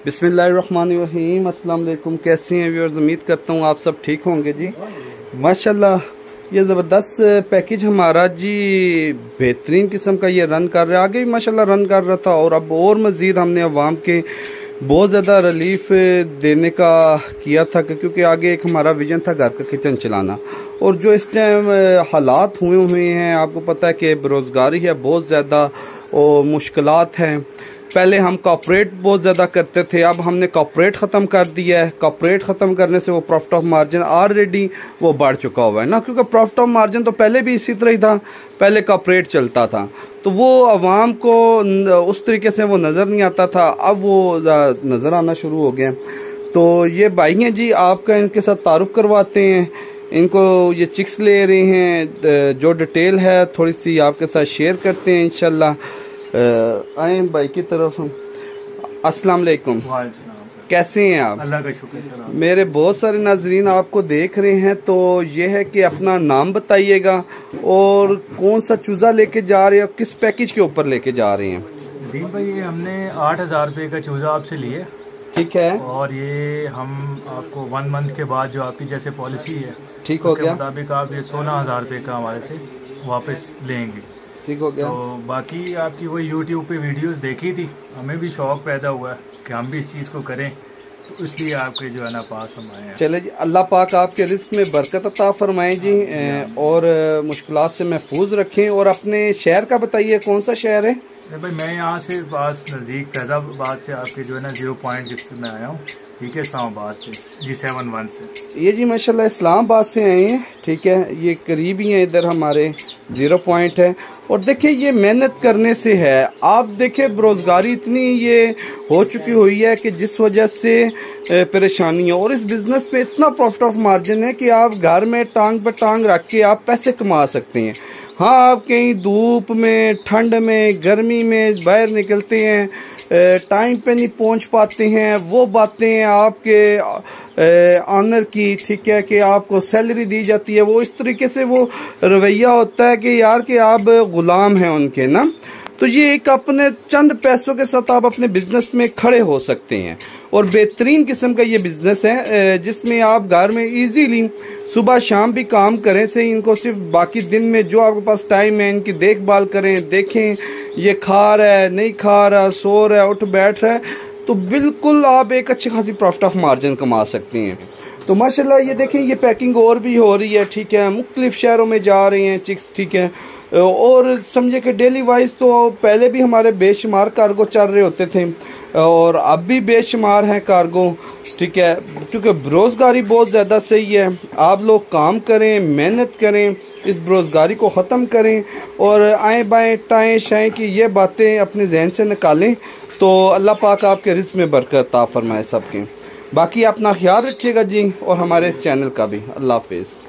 बिस्मिल्लाहिर्रहमानिर्रहीम। अस्सलाम वालेकुम। कैसे हैं व्यूअर्स? उम्मीद करता हूँ आप सब ठीक होंगे जी। माशाल्लाह ये ज़बरदस्त पैकेज हमारा जी बेहतरीन किस्म का ये रन कर रहा है। आगे भी माशाल्लाह रन कर रहा था और अब और मज़ीद हमने अवाम के बहुत ज़्यादा रिलीफ देने का किया था, क्योंकि आगे एक हमारा विजन था घर का किचन चलाना। और जो इस टाइम हालात हुए हैं, आपको पता है कि बेरोज़गारी है बहुत ज़्यादा और मुश्किलात हैं। पहले हम कॉर्पोरेट बहुत ज़्यादा करते थे, अब हमने कॉर्पोरेट ख़त्म कर दिया है। कॉर्पोरेट ख़त्म करने से वो प्रॉफिट ऑफ मार्जिन ऑलरेडी वो बढ़ चुका हुआ है ना, क्योंकि प्रॉफिट ऑफ मार्जिन तो पहले भी इसी तरह ही था, पहले कॉर्पोरेट चलता था तो वो आवाम को उस तरीके से वो नज़र नहीं आता था, अब वो नज़र आना शुरू हो गया। तो ये भाई हैं जी, आपका इनके साथ तारुफ करवाते हैं। इनको ये चिक्स ले रहे हैं, जो डिटेल है थोड़ी सी आपके साथ शेयर करते हैं इंशाल्लाह। आए भाई की तरफ। अस्सलाम वालेकुम। कैसे हैं आप? अल्लाह का शुक्र सर। मेरे बहुत सारे नाजरीन आपको देख रहे हैं, तो ये है कि अपना नाम बताइएगा और कौन सा चूजा लेके जा रहे हैं और किस पैकेज के ऊपर लेके जा रहे हैं। दीन भाई, ये हमने 8,000 रुपये का चूजा आपसे लिए, ठीक है, और ये हम आपको 1 मंथ के बाद जो आपकी जैसे पॉलिसी है ठीक हो गया, मुताबिक आप ये 16,000 रुपये का हमारे से वापस लेंगे। ठीक हो गया। तो बाकी आपकी वो यूट्यूब पे वीडियोस देखी थी, हमें भी शौक पैदा हुआ है कि हम भी इस चीज़ को करें, तो इसलिए आपके जो है ना पास हम आए हैं। चले जी, अल्लाह पाक आपके रिस्क में बरकत अता फरमाएं जी, और मुश्किलात से महफूज रखें। और अपने शहर का बताइए, कौन सा शहर है? भाई मैं यहाँ से पास नज़दीक फैजाबाद से आपके जो है ना 0 पॉइंट जिससे मैं आया हूँ, ठीक है, इस्लामाबाद से G71 से। ये जी माशाल्लाह इस्लामाबाद से आए हैं, ठीक है, ये करीब ही है, इधर हमारे 0 पॉइंट है। और देखिए ये मेहनत करने से है। आप देखिए बेरोजगारी इतनी ये हो चुकी हुई है कि जिस वजह से परेशानी है, और इस बिजनेस में इतना प्रॉफिट ऑफ मार्जिन है कि आप घर में टांग पे टांग रख के आप पैसे कमा सकते हैं। हाँ, आप कहीं धूप में, ठंड में, गर्मी में बाहर निकलते हैं, टाइम पे नहीं पहुंच पाते हैं, वो बातें आपके ऑनर की, ठीक है, कि आपको सैलरी दी जाती है, वो इस तरीके से वो रवैया होता है कि यार कि आप गुलाम हैं उनके ना। तो ये एक अपने चंद पैसों के साथ आप अपने बिजनेस में खड़े हो सकते हैं, और बेहतरीन किस्म का ये बिजनेस है जिसमें आप घर में इजीली सुबह शाम भी काम करें से इनको, सिर्फ बाकी दिन में जो आपके पास टाइम है इनकी देखभाल करें, देखें ये खा रहा है नहीं खा रहा, सो रहा है उठ बैठ रहा है, तो बिल्कुल आप एक अच्छी खासी प्रॉफिट ऑफ मार्जिन कमा सकते हैं। तो माशाल्लाह ये देखें, ये पैकिंग और भी हो रही है, ठीक है, मुख्तलिफ शहरों में जा रहे हैं चिक्स, ठीक है। और समझे कि डेली वाइज तो पहले भी हमारे बेशुमार कार्गो चल रहे होते थे और अब भी बेशुमार हैं कार्गो, ठीक है, क्योंकि बेरोजगारी बहुत ज़्यादा सही है। आप लोग काम करें, मेहनत करें, इस बेरोजगारी को ख़त्म करें और आए बाएँ टाएँ शाएँ की ये बातें अपने जहन से निकालें, तो अल्लाह पाक आपके रिज़्क़ में बरकत अता फरमाए सबके। बाकी अपना ख्याल रखिएगा जी, और हमारे इस चैनल का भी। अल्लाह हाफिज़।